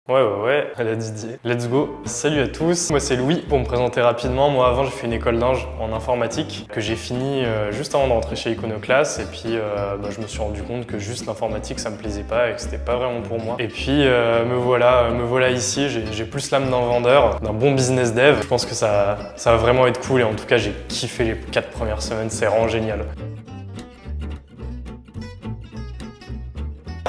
Ouais, à la Didier. Let's go. Salut à tous, moi c'est Louis. Pour me présenter rapidement, moi avant j'ai fait une école d'ingé en informatique que j'ai fini juste avant de rentrer chez Iconoclast et puis je me suis rendu compte que juste l'informatique ça me plaisait pas et que c'était pas vraiment pour moi. Et puis me voilà ici, j'ai plus l'âme d'un vendeur, d'un bon business dev. Je pense que ça va vraiment être cool et en tout cas j'ai kiffé les 4 premières semaines, c'est vraiment génial.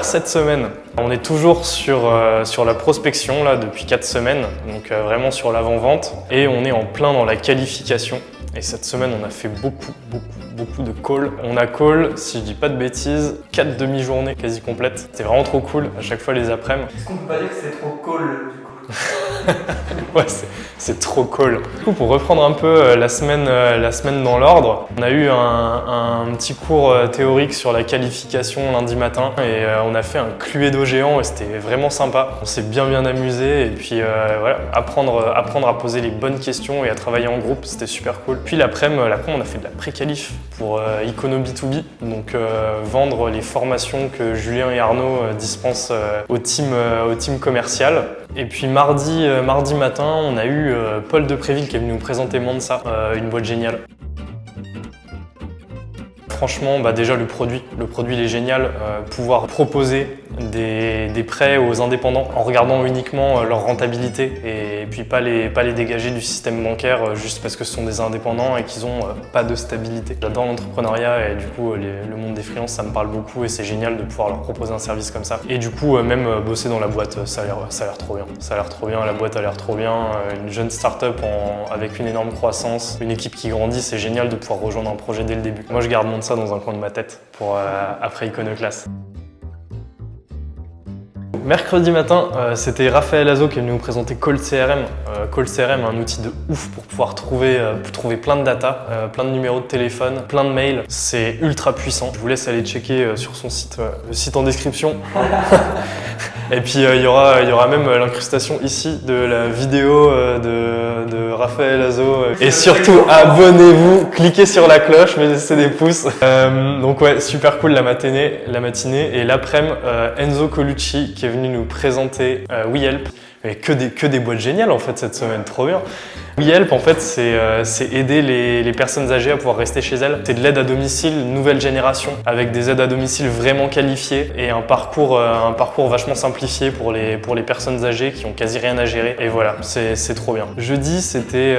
Cette semaine, on est toujours sur la prospection là, depuis 4 semaines, donc vraiment sur l'avant-vente et on est en plein dans la qualification. Et cette semaine, on a fait beaucoup de calls. On a call, si je dis pas de bêtises, 4 demi-journées quasi complètes. C'était vraiment trop cool, à chaque fois les après-midi. Est-ce qu'on peut pas dire que c'est trop call du coup? Ouais, c'est trop cool. Du coup, pour reprendre un peu la semaine dans l'ordre, on a eu un petit cours théorique sur la qualification lundi matin et on a fait un Cluedo géant et c'était vraiment sympa. On s'est bien amusé et puis voilà, apprendre à poser les bonnes questions et à travailler en groupe, c'était super cool. Puis l'après-midi, on a fait de la pré-qualif pour Icono B2B, donc vendre les formations que Julien et Arnaud dispensent au team commercial. Et puis mardi matin, on a eu Paul Depréville qui est venu nous présenter Mansa, une boîte géniale. Franchement, déjà le produit il est génial. Pouvoir proposer des prêts aux indépendants en regardant uniquement leur rentabilité et puis pas les dégager du système bancaire juste parce que ce sont des indépendants et qu'ils n'ont pas de stabilité. J'adore l'entrepreneuriat et du coup le monde des freelances ça me parle beaucoup et c'est génial de pouvoir leur proposer un service comme ça. Et du coup même bosser dans la boîte ça a l'air trop bien. Ça a l'air trop bien, la boîte a l'air trop bien. Une jeune start-up avec une énorme croissance, une équipe qui grandit, c'est génial de pouvoir rejoindre un projet dès le début. Moi je garde ça dans un coin de ma tête pour après Iconoclast. Mercredi matin, c'était Raphaël Azo qui est venu nous présenter Call CRM. Call CRM, un outil de ouf pour pouvoir trouver plein de data, plein de numéros de téléphone, plein de mails. C'est ultra puissant. Je vous laisse aller checker sur son site, le site en description. Et puis il y aura même l'incrustation ici de la vidéo de Raphaël Azo. Et surtout, abonnez-vous, cliquez sur la cloche, mettez des pouces. Donc ouais, super cool la matinée. Et l'après-midi, Enzo Colucci qui est venu nous présenter WeHelp. Et que des boîtes géniales en fait cette semaine, trop bien. WeHelp en fait c'est aider les personnes âgées à pouvoir rester chez elles. C'est de l'aide à domicile nouvelle génération avec des aides à domicile vraiment qualifiées et un parcours vachement simplifié pour les personnes âgées qui ont quasi rien à gérer. Et voilà, c'est trop bien. Jeudi c'était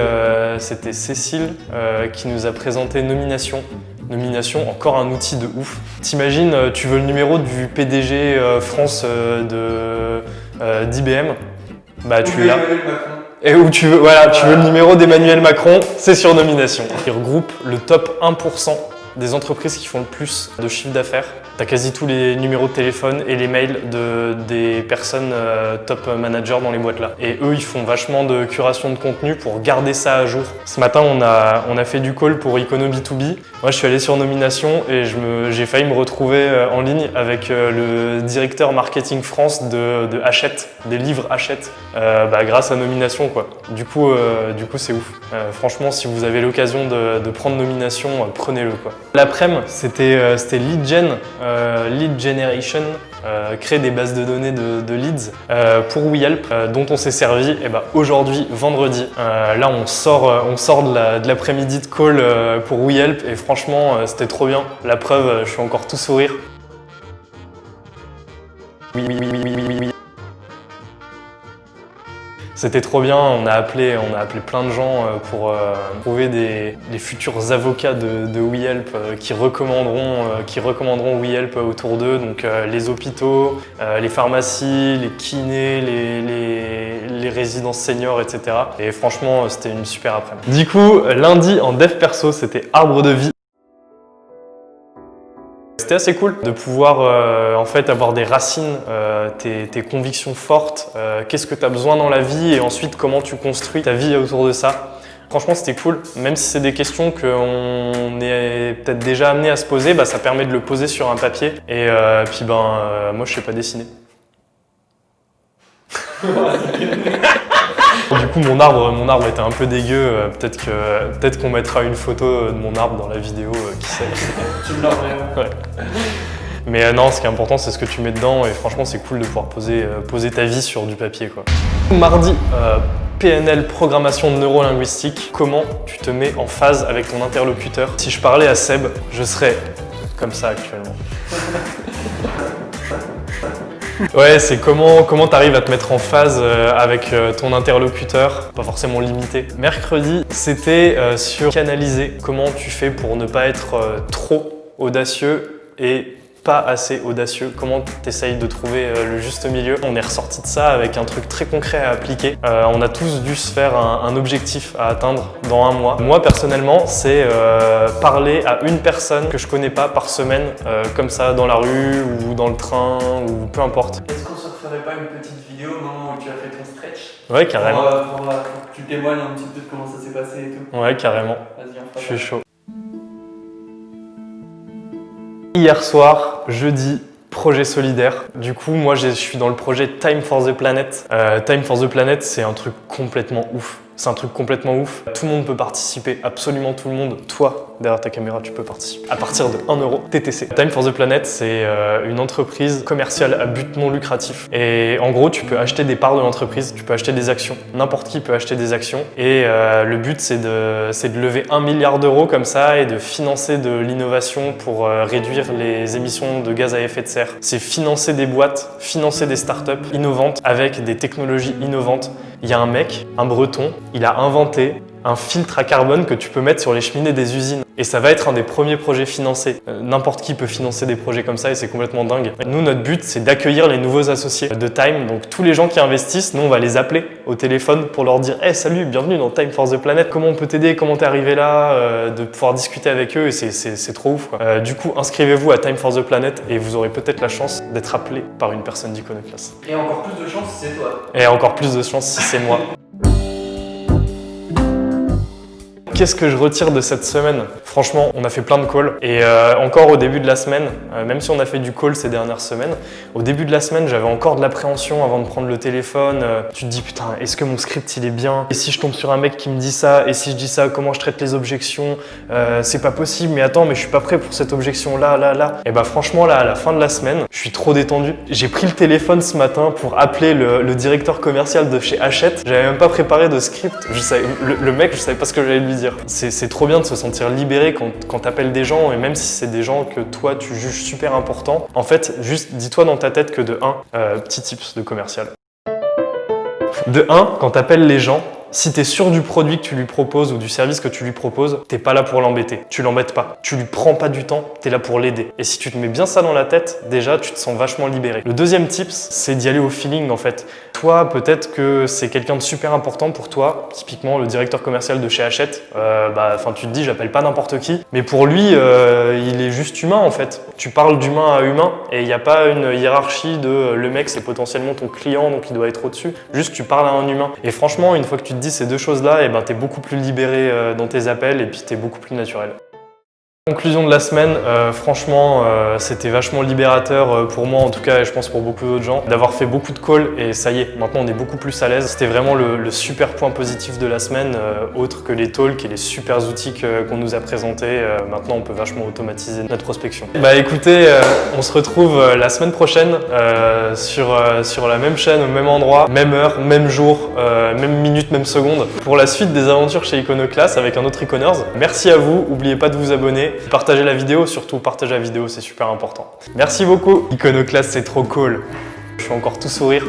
Cécile qui nous a présenté Nomination. Nomination, encore un outil de ouf. T'imagines, tu veux le numéro du PDG France d'IBM, tu l'as. Et où tu veux le numéro d'Emmanuel Macron, c'est sur Nomination. Il regroupe le top 1% des entreprises qui font le plus de chiffre d'affaires. Tu as quasi tous les numéros de téléphone et les mails des personnes top managers dans les boîtes là. Et eux, ils font vachement de curation de contenu pour garder ça à jour. Ce matin, on a fait du call pour Icono B2B. Moi, je suis allé sur Nomination et j'ai failli me retrouver en ligne avec le directeur marketing France de Hachette, des livres Hachette, grâce à Nomination quoi. Du coup, c'est ouf. Franchement, si vous avez l'occasion de prendre Nomination, prenez-le quoi. L'après-midi, c'était Lead Gen. Lead Generation, créer des bases de données de leads pour WeHelp dont on s'est servi aujourd'hui, vendredi. Là on sort de l'après-midi de call pour WeHelp et franchement c'était trop bien. La preuve, je suis encore tout sourire. Oui. C'était trop bien, on a appelé plein de gens pour trouver des futurs avocats de WeHelp qui recommanderont WeHelp autour d'eux, donc les hôpitaux, les pharmacies, les kinés, les résidences seniors, etc. Et franchement, c'était une super après-midi. Du coup, lundi en dev perso, c'était Arbre de vie. C'était assez cool de pouvoir avoir des racines, tes convictions fortes, qu'est-ce que tu as besoin dans la vie et ensuite comment tu construis ta vie autour de ça. Franchement c'était cool, même si c'est des questions qu'on est peut-être déjà amené à se poser, ça permet de le poser sur un papier et puis moi je sais pas dessiner. Du coup mon arbre était un peu dégueu, peut-être qu'on mettra une photo de mon arbre dans la vidéo, qui sait. Tu me l'enverras. Ouais. Mais non, ce qui est important, c'est ce que tu mets dedans et franchement, c'est cool de pouvoir poser ta vie sur du papier, quoi. Mardi, PNL, programmation neurolinguistique. Comment tu te mets en phase avec ton interlocuteur? Si je parlais à Seb, je serais comme ça actuellement. Ouais, c'est comment tu arrives à te mettre en phase avec ton interlocuteur, pas forcément limité. Mercredi, c'était sur canaliser. Comment tu fais pour ne pas être trop audacieux et pas assez audacieux, comment tu essayes de trouver le juste milieu. On est ressorti de ça avec un truc très concret à appliquer. On a tous dû se faire un objectif à atteindre dans un mois. Moi personnellement, c'est parler à une personne que je connais pas par semaine, comme ça dans la rue ou dans le train ou peu importe. Est-ce qu'on se referait pas une petite vidéo au moment où tu as fait ton stretch? Ouais, carrément. Pour que tu témoignes un petit peu de comment ça s'est passé et tout. Ouais, carrément. Vas-y, on fera Je suis chaud. Hier soir, jeudi, projet solidaire. Du coup, moi, je suis dans le projet Time for the Planet. Time for the Planet, c'est un truc complètement ouf. C'est un truc complètement ouf. Tout le monde peut participer, absolument tout le monde. Toi, derrière ta caméra, tu peux participer. À partir de 1 € TTC. Time for the Planet, c'est une entreprise commerciale à but non lucratif. Et en gros, tu peux acheter des parts de l'entreprise, tu peux acheter des actions. N'importe qui peut acheter des actions. Et le but, c'est de lever 1 milliard d'euros comme ça et de financer de l'innovation pour réduire les émissions de gaz à effet de serre. C'est financer des boîtes, financer des startups innovantes avec des technologies innovantes. Il y a un mec, un breton, il a inventé un filtre à carbone que tu peux mettre sur les cheminées des usines. Et ça va être un des premiers projets financés. N'importe qui peut financer des projets comme ça et c'est complètement dingue. Nous, notre but, c'est d'accueillir les nouveaux associés de Time. Donc tous les gens qui investissent, nous, on va les appeler au téléphone pour leur dire « Hey, salut, bienvenue dans Time for the Planet. Comment on peut t'aider? Comment t'es arrivé là ?» De pouvoir discuter avec eux et c'est trop ouf, quoi. Du coup, inscrivez-vous à Time for the Planet et vous aurez peut-être la chance d'être appelé par une personne d'Iconoclast. Et encore plus de chance si c'est toi. Et encore plus de chance si c'est moi. Qu'est-ce que je retire de cette semaine? Franchement, on a fait plein de calls et encore au début de la semaine, même si on a fait du call ces dernières semaines, au début de la semaine, j'avais encore de l'appréhension avant de prendre le téléphone. Tu te dis putain, est-ce que mon script il est bien? Et si je tombe sur un mec qui me dit ça? Et si je dis ça, comment je traite les objections? C'est pas possible, mais attends, mais je suis pas prêt pour cette objection là. Et bah franchement là, à la fin de la semaine, je suis trop détendu. J'ai pris le téléphone ce matin pour appeler le directeur commercial de chez Hachette. J'avais même pas préparé de script. Le mec, je savais pas ce que j'allais lui dire. C'est trop bien de se sentir libéré quand t'appelles des gens, et même si c'est des gens que toi tu juges super importants. En fait, juste dis-toi dans ta tête que de 1, petit tips de commercial. De 1, quand t'appelles les gens, si tu es sûr du produit que tu lui proposes ou du service que tu lui proposes, t'es pas là pour l'embêter. Tu l'embêtes pas. Tu lui prends pas du temps, tu es là pour l'aider. Et si tu te mets bien ça dans la tête, déjà, tu te sens vachement libéré. Le deuxième tips, c'est d'y aller au feeling en fait. Toi, peut-être que c'est quelqu'un de super important pour toi, typiquement le directeur commercial de chez Hachette. Tu te dis, j'appelle pas n'importe qui. Mais pour lui, il est juste humain en fait. Tu parles d'humain à humain et il n'y a pas une hiérarchie de le mec, c'est potentiellement ton client, donc il doit être au-dessus. Juste, tu parles à un humain. Et franchement, une fois que tu te dis ces deux choses-là, et ben, tu es beaucoup plus libéré dans tes appels et puis tu es beaucoup plus naturel. Conclusion de la semaine, franchement c'était vachement libérateur pour moi en tout cas et je pense pour beaucoup d'autres gens d'avoir fait beaucoup de calls et ça y est, maintenant on est beaucoup plus à l'aise. C'était vraiment le super point positif de la semaine, autre que les talks et les super outils qu'on nous a présentés. Maintenant on peut vachement automatiser notre prospection. Bah écoutez, on se retrouve la semaine prochaine sur la même chaîne, au même endroit, même heure, même jour, même minute, même seconde pour la suite des aventures chez Iconoclast avec un autre Iconers. Merci à vous, n'oubliez pas de vous abonner. Partagez la vidéo, surtout partagez la vidéo, c'est super important. Merci beaucoup. Iconoclast, c'est trop cool. Je suis encore tout sourire.